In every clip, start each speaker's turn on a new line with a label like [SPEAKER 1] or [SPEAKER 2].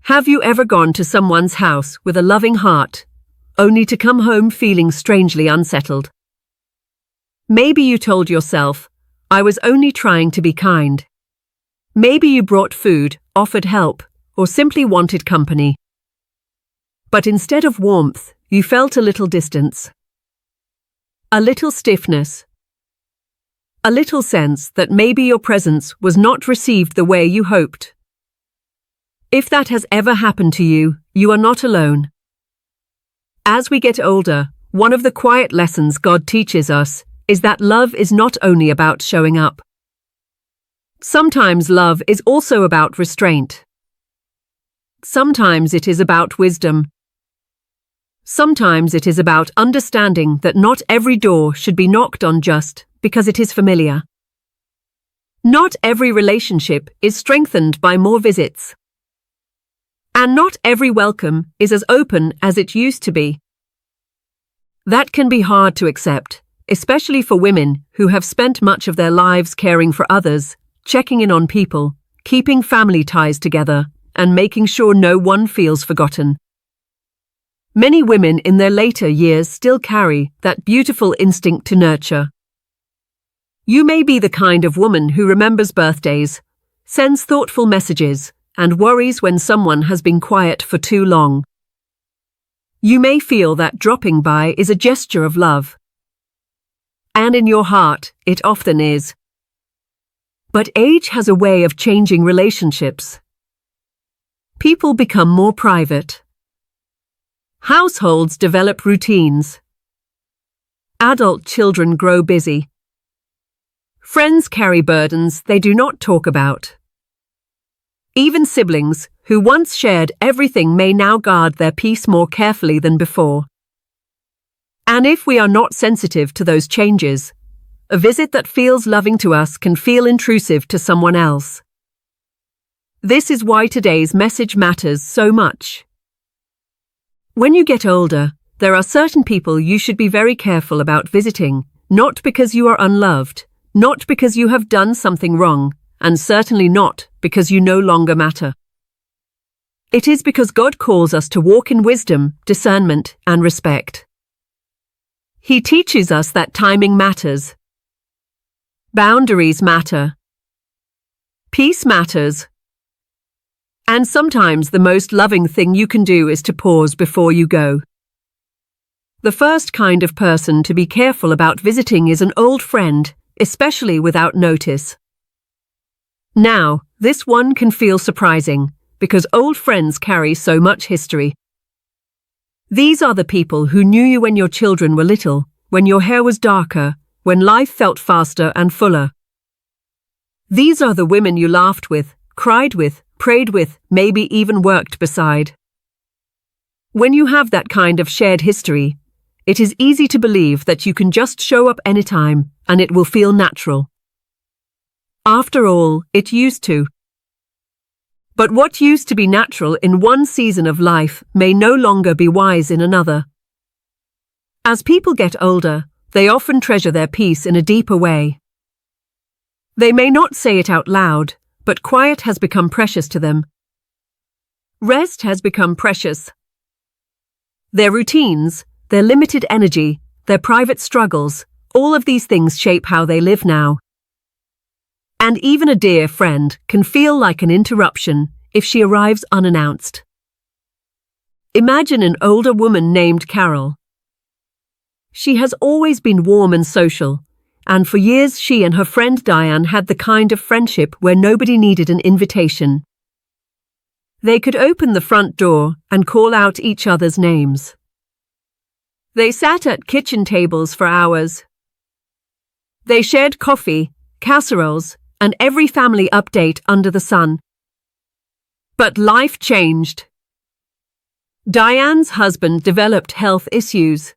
[SPEAKER 1] Have you ever gone to someone's house with a loving heart, only to come home feeling strangely unsettled? Maybe you told yourself, "I was only trying to be kind." Maybe you brought food, offered help, or simply wanted company. But instead of warmth, you felt a little distance. A little stiffness. A little sense that maybe your presence was not received the way you hoped. If that has ever happened to you, you are not alone. As we get older, one of the quiet lessons God teaches us is that love is not only about showing up. Sometimes love is also about restraint. Sometimes it is about wisdom. Sometimes it is about understanding that not every door should be knocked on just because it is familiar. Not every relationship is strengthened by more visits. And not every welcome is as open as it used to be. That can be hard to accept, especially for women who have spent much of their lives caring for others, checking in on people, keeping family ties together, and making sure no one feels forgotten. Many women in their later years still carry that beautiful instinct to nurture. You may be the kind of woman who remembers birthdays, sends thoughtful messages, and worries when someone has been quiet for too long. You may feel that dropping by is a gesture of love. And in your heart, it often is. But age has a way of changing relationships. People become more private. Households develop routines. Adult children grow busy. Friends carry burdens they do not talk about. Even siblings who once shared everything may now guard their peace more carefully than before. And if we are not sensitive to those changes, a visit that feels loving to us can feel intrusive to someone else. This is why today's message matters so much. When you get older, there are certain people you should be very careful about visiting, not because you are unloved, not because you have done something wrong, and certainly not because you no longer matter. It is because God calls us to walk in wisdom, discernment, and respect. He teaches us that timing matters. Boundaries matter. Peace matters. And sometimes the most loving thing you can do is to pause before you go. The first kind of person to be careful about visiting is an old friend, especially without notice. Now, this one can feel surprising, because old friends carry so much history. These are the people who knew you when your children were little, when your hair was darker, when life felt faster and fuller. These are the women you laughed with, cried with, prayed with, maybe even worked beside. When you have that kind of shared history, it is easy to believe that you can just show up anytime and it will feel natural. After all, it used to. But what used to be natural in one season of life may no longer be wise in another. As people get older, they often treasure their peace in a deeper way. They may not say it out loud, but quiet has become precious to them. Rest has become precious. Their routines, their limited energy, their private struggles, all of these things shape how they live now. And even a dear friend can feel like an interruption if she arrives unannounced. Imagine an older woman named Carol. She has always been warm and social, and for years she and her friend Diane had the kind of friendship where nobody needed an invitation. They could open the front door and call out each other's names. They sat at kitchen tables for hours. They shared coffee, casseroles, and every family update under the sun. But life changed. Diane's husband developed health issues.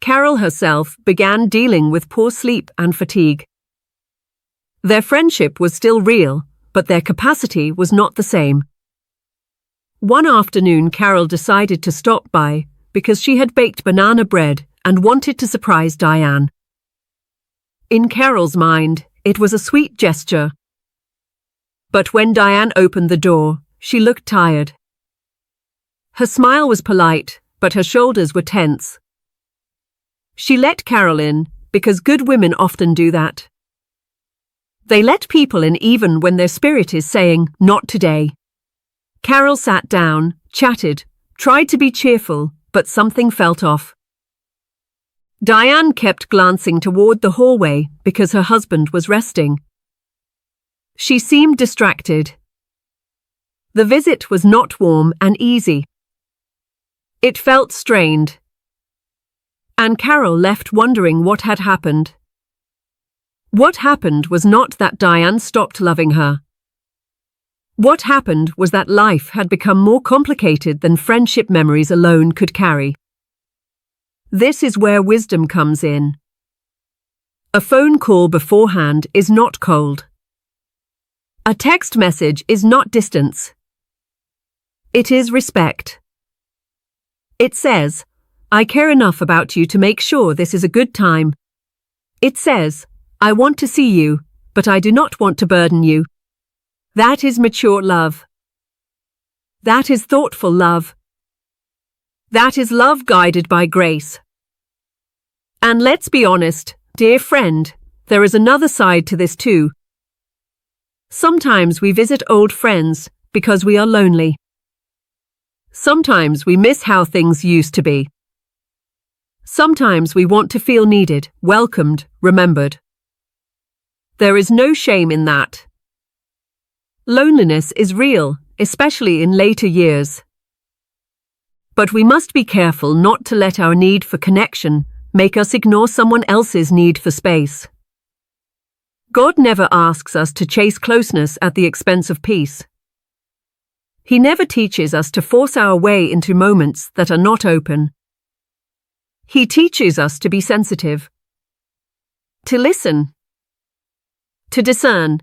[SPEAKER 1] Carol herself began dealing with poor sleep and fatigue. Their friendship was still real, but their capacity was not the same. One afternoon, Carol decided to stop by because she had baked banana bread and wanted to surprise Diane. In Carol's mind, it was a sweet gesture. But when Diane opened the door, she looked tired. Her smile was polite, but her shoulders were tense. She let Carol in because good women often do that. They let people in even when their spirit is saying, "Not today." Carol sat down, chatted, tried to be cheerful, but something felt off. Diane kept glancing toward the hallway because her husband was resting. She seemed distracted. The visit was not warm and easy. It felt strained. And Carol left wondering what had happened. What happened was not that Diane stopped loving her. What happened was that life had become more complicated than friendship memories alone could carry. This is where wisdom comes in. A phone call beforehand is not cold. A text message is not distance. It is respect. It says, "I care enough about you to make sure this is a good time." It says, "I want to see you, but I do not want to burden you." That is mature love. That is thoughtful love. That is love guided by grace. And let's be honest, dear friend, there is another side to this too. Sometimes we visit old friends because we are lonely. Sometimes we miss how things used to be. Sometimes we want to feel needed, welcomed, remembered. There is no shame in that. Loneliness is real, especially in later years. But we must be careful not to let our need for connection make us ignore someone else's need for space. God never asks us to chase closeness at the expense of peace. He never teaches us to force our way into moments that are not open. He teaches us to be sensitive, to listen, to discern,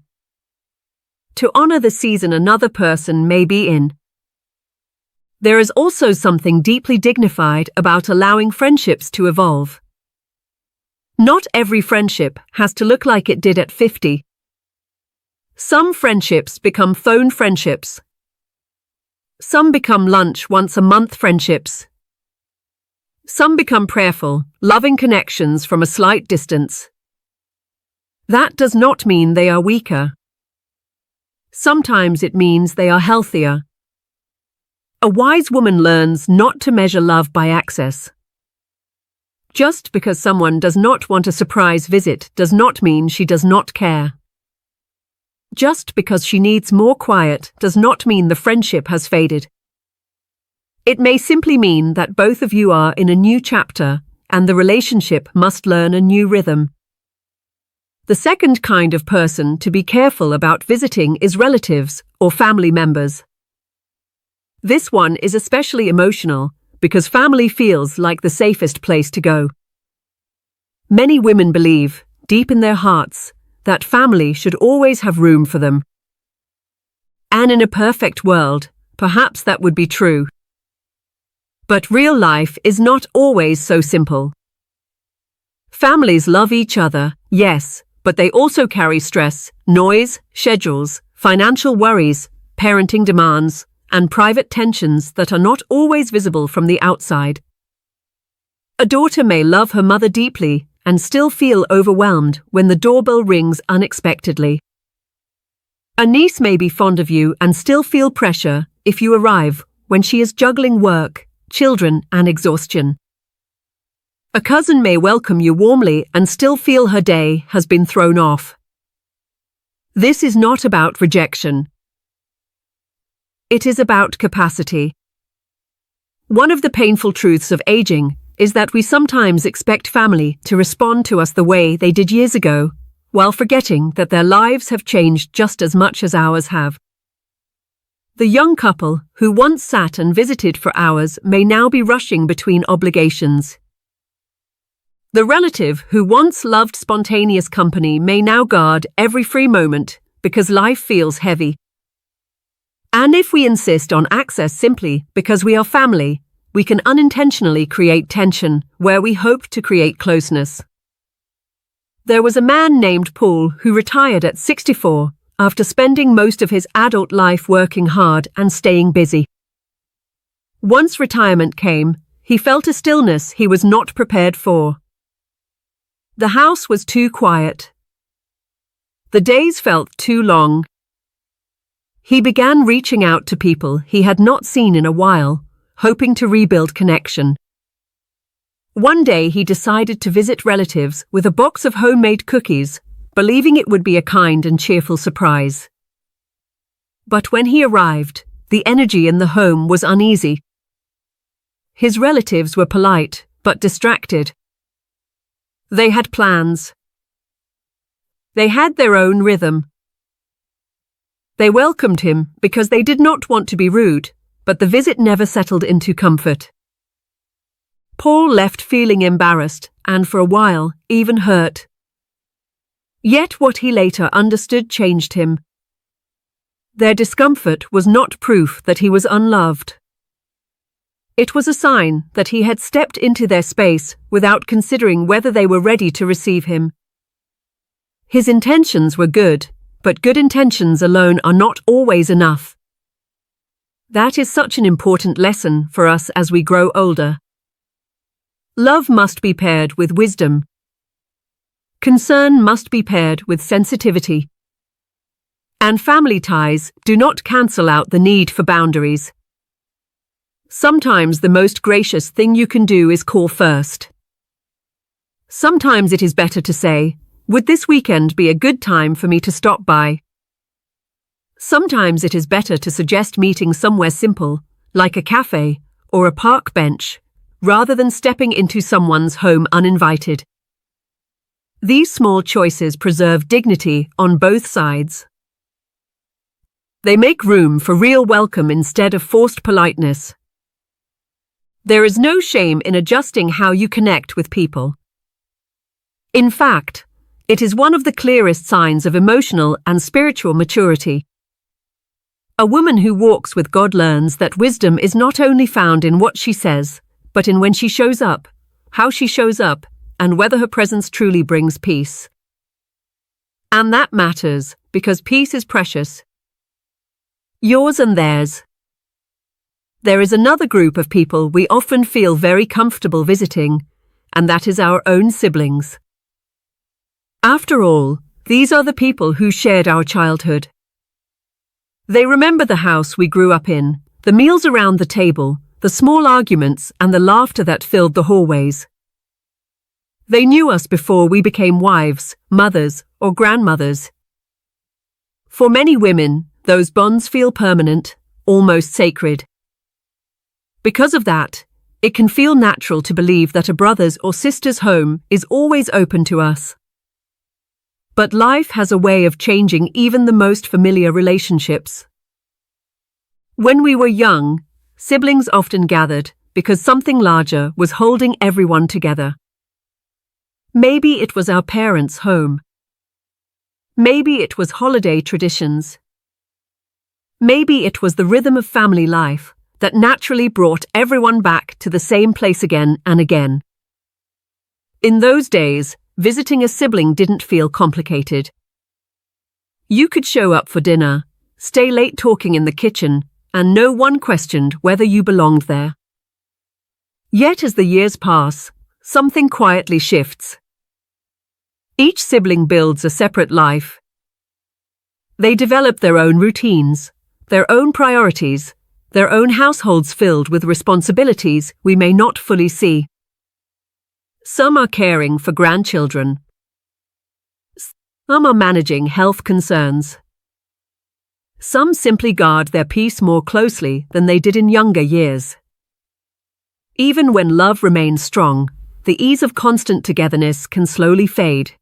[SPEAKER 1] to honor the season another person may be in. There is also something deeply dignified about allowing friendships to evolve. Not every friendship has to look like it did at 50. Some friendships become phone friendships. Some become lunch once a month friendships. Some become prayerful, loving connections from a slight distance. That does not mean they are weaker. Sometimes it means they are healthier. A wise woman learns not to measure love by access. Just because someone does not want a surprise visit does not mean she does not care. Just because she needs more quiet does not mean the friendship has faded. It may simply mean that both of you are in a new chapter and the relationship must learn a new rhythm. The second kind of person to be careful about visiting is relatives or family members. This one is especially emotional because family feels like the safest place to go. Many women believe, deep in their hearts, that family should always have room for them. And in a perfect world, perhaps that would be true. But real life is not always so simple. Families love each other, yes, but they also carry stress, noise, schedules, financial worries, parenting demands, and private tensions that are not always visible from the outside. A daughter may love her mother deeply and still feel overwhelmed when the doorbell rings unexpectedly. A niece may be fond of you and still feel pressure if you arrive when she is juggling work, children, and exhaustion. A cousin may welcome you warmly and still feel her day has been thrown off. This is not about rejection. It is about capacity. One of the painful truths of aging is that we sometimes expect family to respond to us the way they did years ago, while forgetting that their lives have changed just as much as ours have. The young couple who once sat and visited for hours may now be rushing between obligations. The relative who once loved spontaneous company may now guard every free moment because life feels heavy. And if we insist on access simply because we are family, we can unintentionally create tension where we hope to create closeness. There was a man named Paul who retired at 64 after spending most of his adult life working hard and staying busy. Once retirement came, he felt a stillness he was not prepared for. The house was too quiet. The days felt too long. He began reaching out to people he had not seen in a while, hoping to rebuild connection. One day he decided to visit relatives with a box of homemade cookies, believing it would be a kind and cheerful surprise. But when he arrived, the energy in the home was uneasy. His relatives were polite, but distracted. They had plans. They had their own rhythm. They welcomed him because they did not want to be rude, but the visit never settled into comfort. Paul left feeling embarrassed and, for a while, even hurt. Yet what he later understood changed him. Their discomfort was not proof that he was unloved. It was a sign that he had stepped into their space without considering whether they were ready to receive him. His intentions were good, but good intentions alone are not always enough. That is such an important lesson for us as we grow older. Love must be paired with wisdom. Concern must be paired with sensitivity. And family ties do not cancel out the need for boundaries. Sometimes the most gracious thing you can do is call first. Sometimes it is better to say, "Would this weekend be a good time for me to stop by?" Sometimes it is better to suggest meeting somewhere simple, like a cafe or a park bench, rather than stepping into someone's home uninvited. These small choices preserve dignity on both sides. They make room for real welcome instead of forced politeness. There is no shame in adjusting how you connect with people. In fact, it is one of the clearest signs of emotional and spiritual maturity. A woman who walks with God learns that wisdom is not only found in what she says, but in when she shows up, how she shows up, and whether her presence truly brings peace. And that matters, because peace is precious. Yours and theirs. There is another group of people we often feel very comfortable visiting, and that is our own siblings. After all, these are the people who shared our childhood. They remember the house we grew up in, the meals around the table, the small arguments and the laughter that filled the hallways. They knew us before we became wives, mothers, or grandmothers. For many women, those bonds feel permanent, almost sacred. Because of that, it can feel natural to believe that a brother's or sister's home is always open to us. But life has a way of changing even the most familiar relationships. When we were young, siblings often gathered because something larger was holding everyone together. Maybe it was our parents' home. Maybe it was holiday traditions. Maybe it was the rhythm of family life that naturally brought everyone back to the same place again and again. In those days, visiting a sibling didn't feel complicated. You could show up for dinner, stay late talking in the kitchen, and no one questioned whether you belonged there. Yet as the years pass, something quietly shifts. Each sibling builds a separate life. They develop their own routines, their own priorities, their own households filled with responsibilities we may not fully see. Some are caring for grandchildren. Some are managing health concerns. Some simply guard their peace more closely than they did in younger years. Even when love remains strong, the ease of constant togetherness can slowly fade.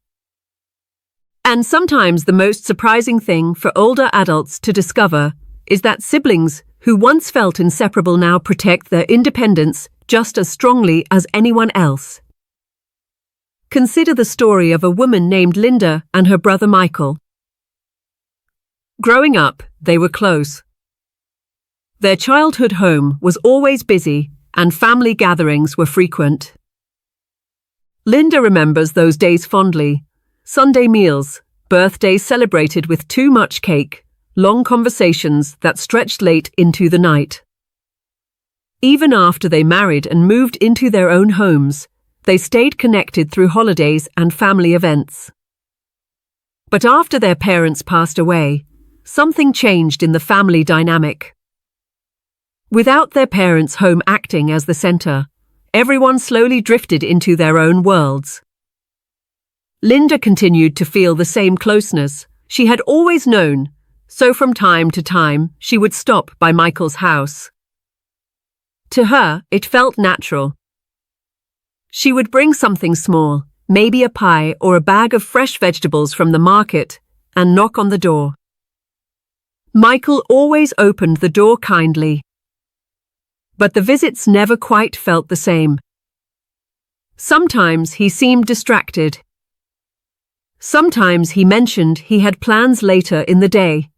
[SPEAKER 1] And sometimes the most surprising thing for older adults to discover is that siblings who once felt inseparable now protect their independence just as strongly as anyone else. Consider the story of a woman named Linda and her brother Michael. Growing up, they were close. Their childhood home was always busy and family gatherings were frequent. Linda remembers those days fondly. Sunday meals, birthdays celebrated with too much cake, long conversations that stretched late into the night. Even after they married and moved into their own homes, they stayed connected through holidays and family events. But after their parents passed away, something changed in the family dynamic. Without their parents' home acting as the center, everyone slowly drifted into their own worlds. Linda continued to feel the same closeness she had always known, so from time to time she would stop by Michael's house. To her, it felt natural. She would bring something small, maybe a pie or a bag of fresh vegetables from the market, and knock on the door. Michael always opened the door kindly. But the visits never quite felt the same. Sometimes he seemed distracted. Sometimes he mentioned he had plans later in the day.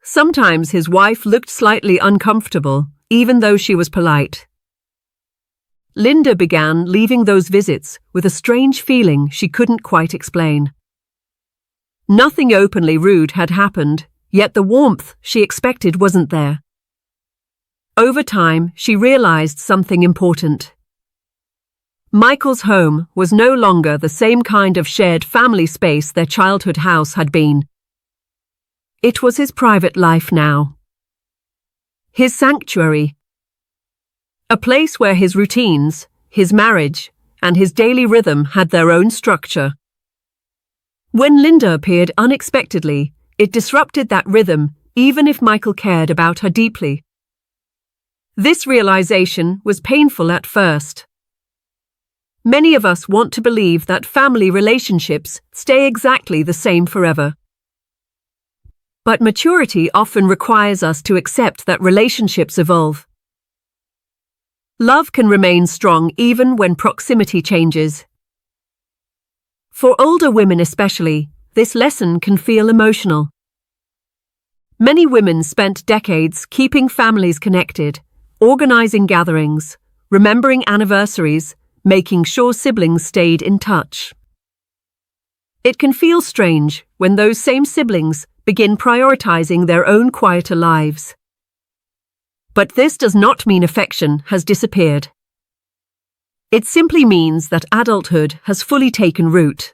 [SPEAKER 1] Sometimes his wife looked slightly uncomfortable, even though she was polite. Linda began leaving those visits with a strange feeling she couldn't quite explain. Nothing openly rude had happened, yet the warmth she expected wasn't there. Over time, she realized something important. Michael's home was no longer the same kind of shared family space their childhood house had been. It was his private life now. His sanctuary. A place where his routines, his marriage, and his daily rhythm had their own structure. When Linda appeared unexpectedly, it disrupted that rhythm, even if Michael cared about her deeply. This realization was painful at first. Many of us want to believe that family relationships stay exactly the same forever. But maturity often requires us to accept that relationships evolve. Love can remain strong even when proximity changes. For older women especially, this lesson can feel emotional. Many women spent decades keeping families connected, organizing gatherings, remembering anniversaries, making sure siblings stayed in touch. It can feel strange when those same siblings begin prioritizing their own quieter lives. But this does not mean affection has disappeared. It simply means that adulthood has fully taken root.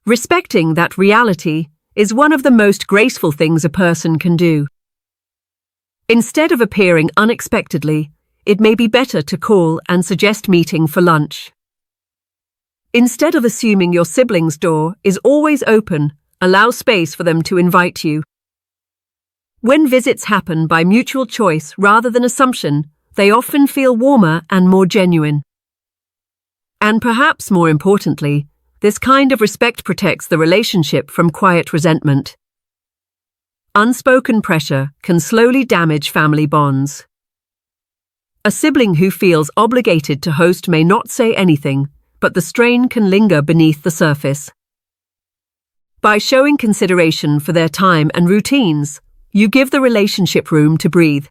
[SPEAKER 1] Respecting that reality is one of the most graceful things a person can do. Instead of appearing unexpectedly, it may be better to call and suggest meeting for lunch. Instead of assuming your sibling's door is always open, allow space for them to invite you. When visits happen by mutual choice rather than assumption, they often feel warmer and more genuine. And perhaps more importantly, this kind of respect protects the relationship from quiet resentment. Unspoken pressure can slowly damage family bonds. A sibling who feels obligated to host may not say anything, but the strain can linger beneath the surface. By showing consideration for their time and routines, you give the relationship room to breathe.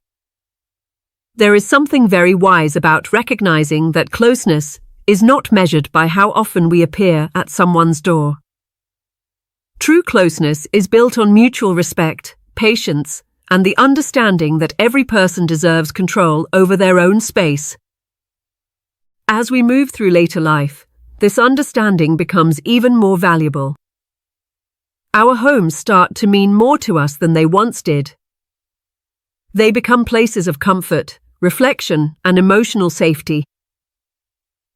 [SPEAKER 1] There is something very wise about recognizing that closeness is not measured by how often we appear at someone's door. True closeness is built on mutual respect, patience, and the understanding that every person deserves control over their own space. As we move through later life, this understanding becomes even more valuable. Our homes start to mean more to us than they once did. They become places of comfort, reflection, and emotional safety.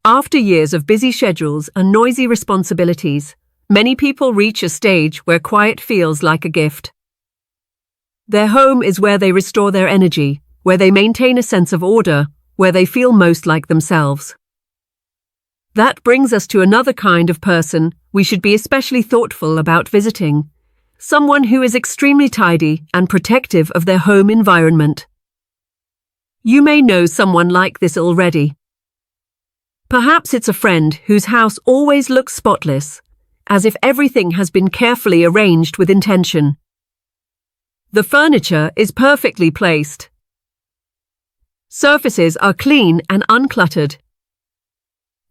[SPEAKER 1] After years of busy schedules and noisy responsibilities, many people reach a stage where quiet feels like a gift. Their home is where they restore their energy, where they maintain a sense of order, where they feel most like themselves. That brings us to another kind of person we should be especially thoughtful about visiting, someone who is extremely tidy and protective of their home environment. You may know someone like this already. Perhaps it's a friend whose house always looks spotless, as if everything has been carefully arranged with intention. The furniture is perfectly placed. Surfaces are clean and uncluttered.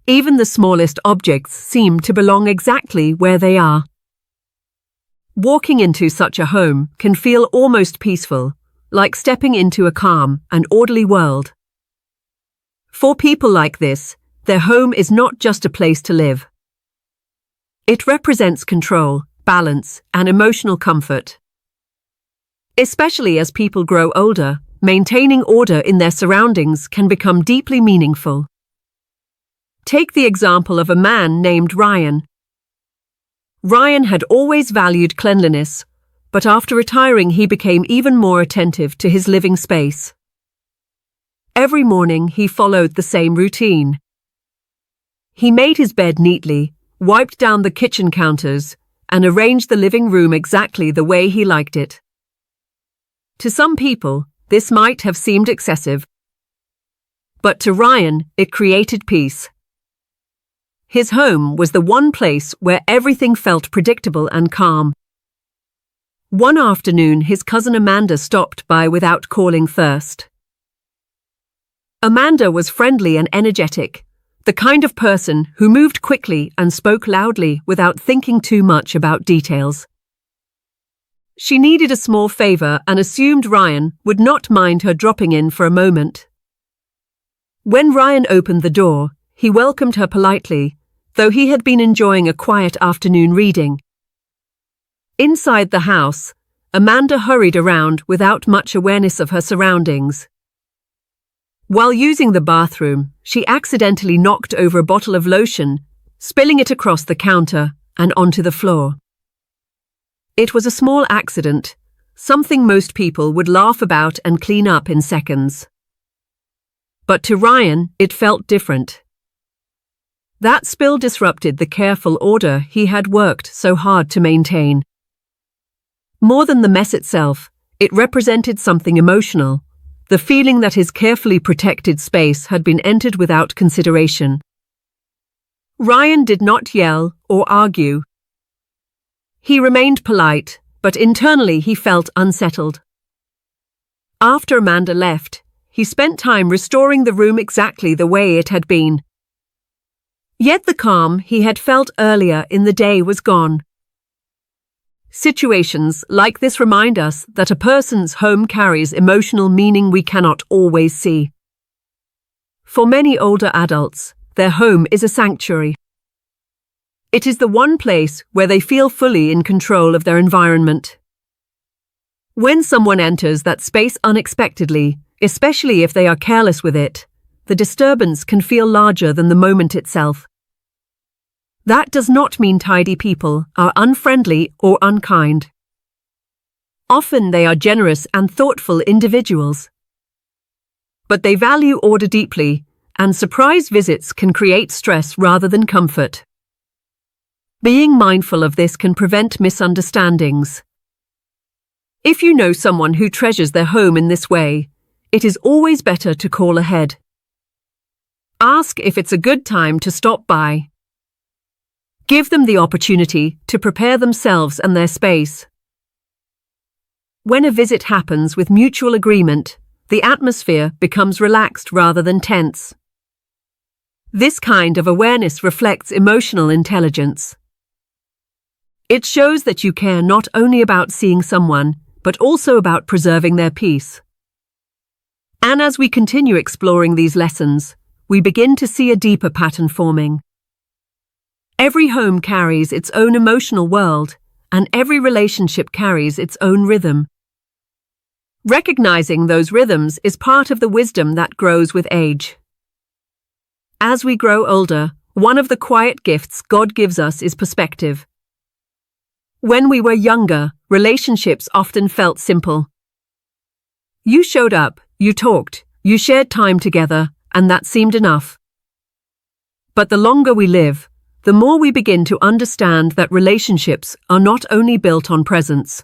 [SPEAKER 1] Even the smallest objects seem to belong exactly where they are. Walking into such a home can feel almost peaceful, like stepping into a calm and orderly world. For people like this, their home is not just a place to live. It represents control, balance, and emotional comfort. Especially as people grow older, maintaining order in their surroundings can become deeply meaningful. Take the example of a man named Ryan. Ryan had always valued cleanliness, but after retiring he became even more attentive to his living space. Every morning he followed the same routine. He made his bed neatly, wiped down the kitchen counters, and arranged the living room exactly the way he liked it. To some people, this might have seemed excessive, but to Ryan, it created peace. His home was the one place where everything felt predictable and calm. One afternoon, his cousin Amanda stopped by without calling first. Amanda was friendly and energetic, the kind of person who moved quickly and spoke loudly without thinking too much about details. She needed a small favor and assumed Ryan would not mind her dropping in for a moment. When Ryan opened the door, he welcomed her politely, though he had been enjoying a quiet afternoon reading. Inside the house, Amanda hurried around without much awareness of her surroundings. While using the bathroom, she accidentally knocked over a bottle of lotion, spilling it across the counter and onto the floor. It was a small accident, something most people would laugh about and clean up in seconds. But to Ryan, it felt different. That spill disrupted the careful order he had worked so hard to maintain. More than the mess itself, it represented something emotional, the feeling that his carefully protected space had been entered without consideration. Ryan did not yell or argue. He remained polite, but internally he felt unsettled. After Amanda left, he spent time restoring the room exactly the way it had been. Yet the calm he had felt earlier in the day was gone. Situations like this remind us that a person's home carries emotional meaning we cannot always see. For many older adults, their home is a sanctuary. It is the one place where they feel fully in control of their environment. When someone enters that space unexpectedly, especially if they are careless with it, the disturbance can feel larger than the moment itself. That does not mean tidy people are unfriendly or unkind. Often they are generous and thoughtful individuals. But they value order deeply, and surprise visits can create stress rather than comfort. Being mindful of this can prevent misunderstandings. If you know someone who treasures their home in this way, it is always better to call ahead. Ask if it's a good time to stop by. Give them the opportunity to prepare themselves and their space. When a visit happens with mutual agreement, the atmosphere becomes relaxed rather than tense. This kind of awareness reflects emotional intelligence. It shows that you care not only about seeing someone, but also about preserving their peace. And as we continue exploring these lessons, we begin to see a deeper pattern forming. Every home carries its own emotional world, and every relationship carries its own rhythm. Recognizing those rhythms is part of the wisdom that grows with age. As we grow older, one of the quiet gifts God gives us is perspective. When we were younger, relationships often felt simple. You showed up, you talked, you shared time together, and that seemed enough. But the longer we live, the more we begin to understand that relationships are not only built on presence.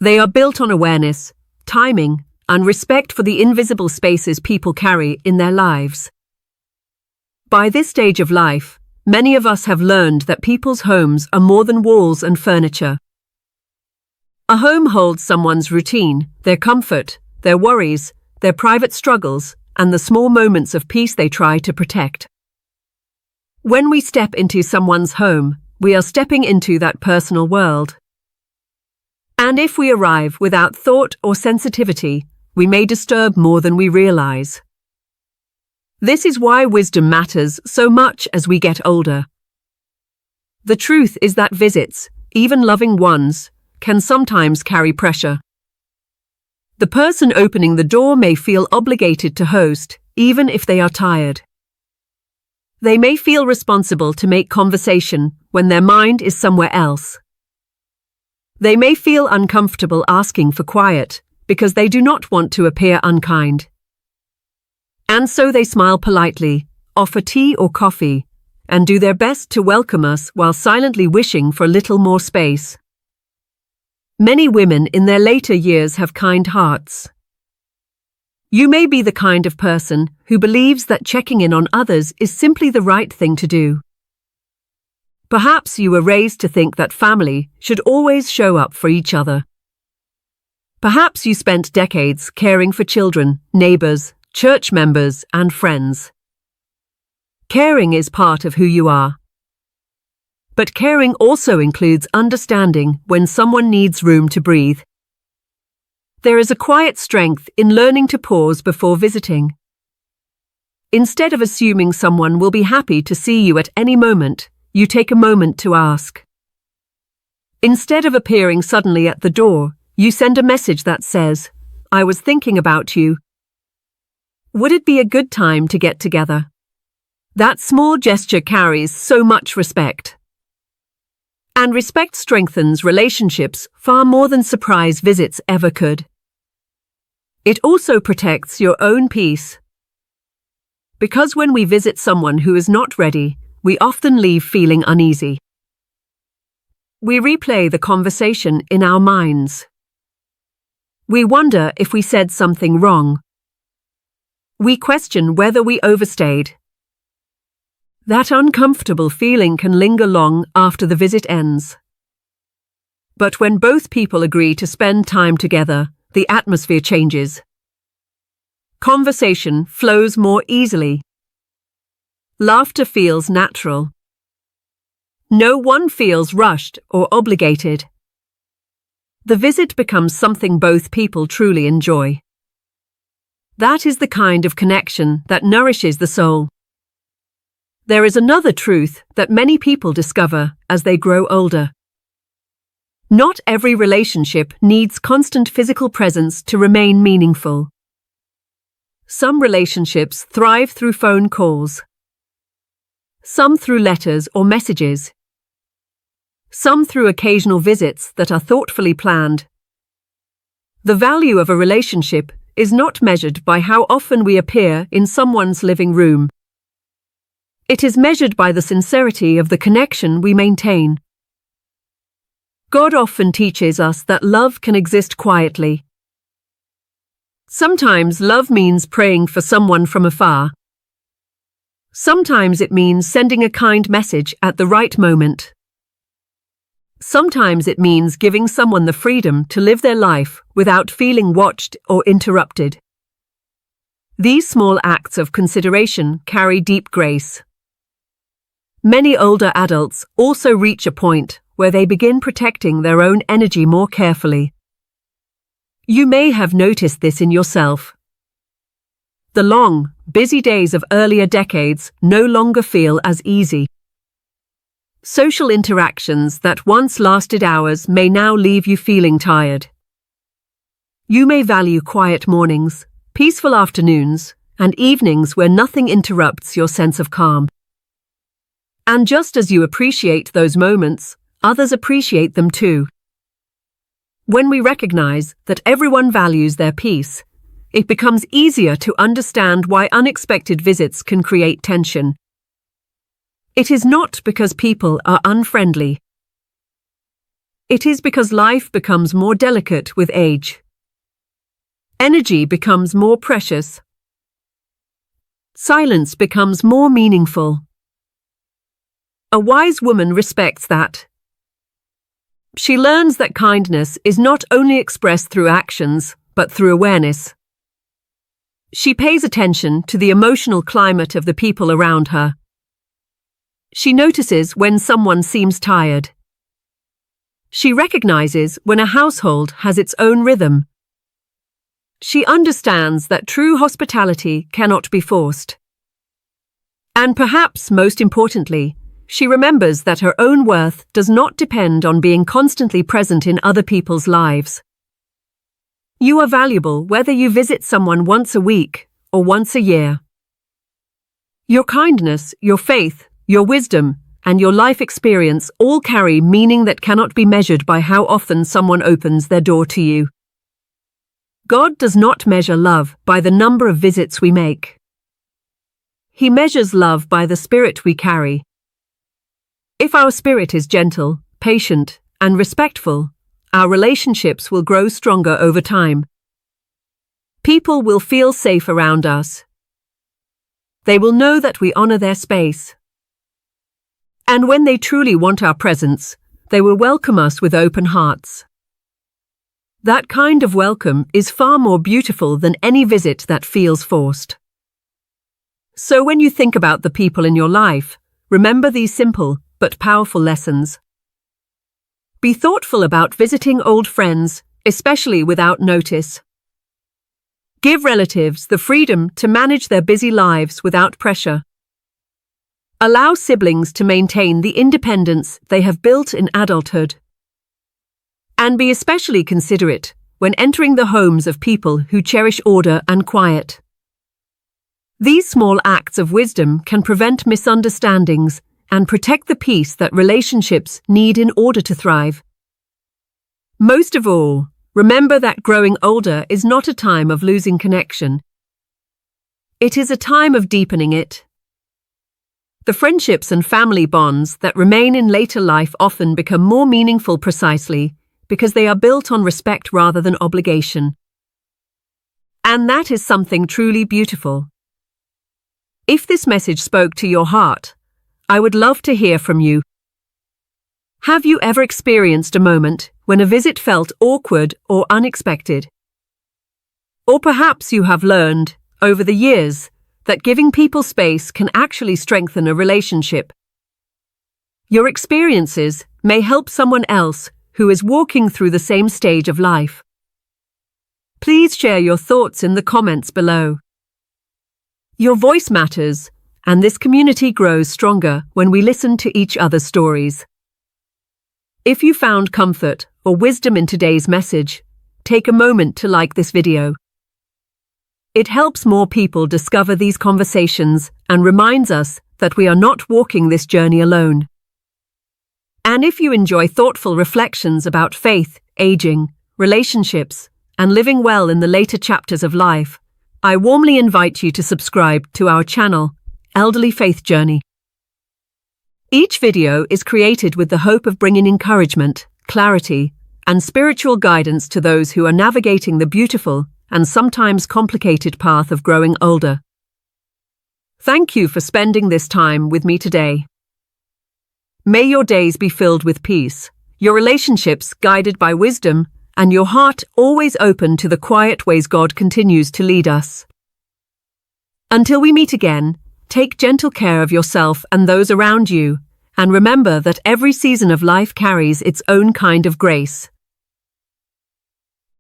[SPEAKER 1] They are built on awareness, timing, and respect for the invisible spaces people carry in their lives. By this stage of life, many of us have learned that people's homes are more than walls and furniture. A home holds someone's routine, their comfort, their worries, their private struggles, and the small moments of peace they try to protect. When we step into someone's home, we are stepping into that personal world. And if we arrive without thought or sensitivity, we may disturb more than we realize. This is why wisdom matters so much as we get older. The truth is that visits, even loving ones, can sometimes carry pressure. The person opening the door may feel obligated to host, even if they are tired. They may feel responsible to make conversation when their mind is somewhere else. They may feel uncomfortable asking for quiet because they do not want to appear unkind. And so they smile politely, offer tea or coffee, and do their best to welcome us while silently wishing for a little more space. Many women in their later years have kind hearts. You may be the kind of person who believes that checking in on others is simply the right thing to do. Perhaps you were raised to think that family should always show up for each other. Perhaps you spent decades caring for children, neighbors, church members, and friends. Caring is part of who you are. But caring also includes understanding when someone needs room to breathe. There is a quiet strength in learning to pause before visiting. Instead of assuming someone will be happy to see you at any moment, you take a moment to ask. Instead of appearing suddenly at the door, you send a message that says, "I was thinking about you. Would it be a good time to get together?" That small gesture carries so much respect. And respect strengthens relationships far more than surprise visits ever could. It also protects your own peace. Because when we visit someone who is not ready, we often leave feeling uneasy. We replay the conversation in our minds. We wonder if we said something wrong. We question whether we overstayed. That uncomfortable feeling can linger long after the visit ends. But when both people agree to spend time together, the atmosphere changes. Conversation flows more easily. Laughter feels natural. No one feels rushed or obligated. The visit becomes something both people truly enjoy. That is the kind of connection that nourishes the soul. There is another truth that many people discover as they grow older. Not every relationship needs constant physical presence to remain meaningful. Some relationships thrive through phone calls. Some through letters or messages. Some through occasional visits that are thoughtfully planned. The value of a relationship is not measured by how often we appear in someone's living room. It is measured by the sincerity of the connection we maintain. God often teaches us that love can exist quietly. Sometimes love means praying for someone from afar. Sometimes it means sending a kind message at the right moment. Sometimes it means giving someone the freedom to live their life without feeling watched or interrupted. These small acts of consideration carry deep grace. Many older adults also reach a point where they begin protecting their own energy more carefully. You may have noticed this in yourself. The long, busy days of earlier decades no longer feel as easy. Social interactions that once lasted hours may now leave you feeling tired. You may value quiet mornings, peaceful afternoons, and evenings where nothing interrupts your sense of calm. And just as you appreciate those moments, others appreciate them too. When we recognize that everyone values their peace, it becomes easier to understand why unexpected visits can create tension. It is not because people are unfriendly. It is because life becomes more delicate with age. Energy becomes more precious. Silence becomes more meaningful. A wise woman respects that. She learns that kindness is not only expressed through actions, but through awareness. She pays attention to the emotional climate of the people around her. She notices when someone seems tired. She recognizes when a household has its own rhythm. She understands that true hospitality cannot be forced. And perhaps most importantly, she remembers that her own worth does not depend on being constantly present in other people's lives. You are valuable whether you visit someone once a week or once a year. Your kindness, your faith, your wisdom, and your life experience all carry meaning that cannot be measured by how often someone opens their door to you. God does not measure love by the number of visits we make. He measures love by the spirit we carry. If our spirit is gentle, patient, and respectful, our relationships will grow stronger over time. People will feel safe around us. They will know that we honor their space. And when they truly want our presence, they will welcome us with open hearts. That kind of welcome is far more beautiful than any visit that feels forced. So when you think about the people in your life, remember these simple but powerful lessons. Be thoughtful about visiting old friends, especially without notice. Give relatives the freedom to manage their busy lives without pressure. Allow siblings to maintain the independence they have built in adulthood. And be especially considerate when entering the homes of people who cherish order and quiet. These small acts of wisdom can prevent misunderstandings and protect the peace that relationships need in order to thrive. Most of all, remember that growing older is not a time of losing connection. It is a time of deepening it. The friendships and family bonds that remain in later life often become more meaningful precisely because they are built on respect rather than obligation. And that is something truly beautiful. If this message spoke to your heart, I would love to hear from you. Have you ever experienced a moment when a visit felt awkward or unexpected? Or perhaps you have learned, over the years, that giving people space can actually strengthen a relationship. Your experiences may help someone else who is walking through the same stage of life. Please share your thoughts in the comments below. Your voice matters, and this community grows stronger when we listen to each other's stories. If you found comfort or wisdom in today's message, take a moment to like this video. It helps more people discover these conversations and reminds us that we are not walking this journey alone. And if you enjoy thoughtful reflections about faith, aging, relationships, and living well in the later chapters of life, I warmly invite you to subscribe to our channel, Elderly Faith Journey. Each video is created with the hope of bringing encouragement, clarity, and spiritual guidance to those who are navigating the beautiful and sometimes complicated path of growing older. Thank you for spending this time with me today. May your days be filled with peace, your relationships guided by wisdom, and your heart always open to the quiet ways God continues to lead us. Until we meet again, take gentle care of yourself and those around you, and remember that every season of life carries its own kind of grace.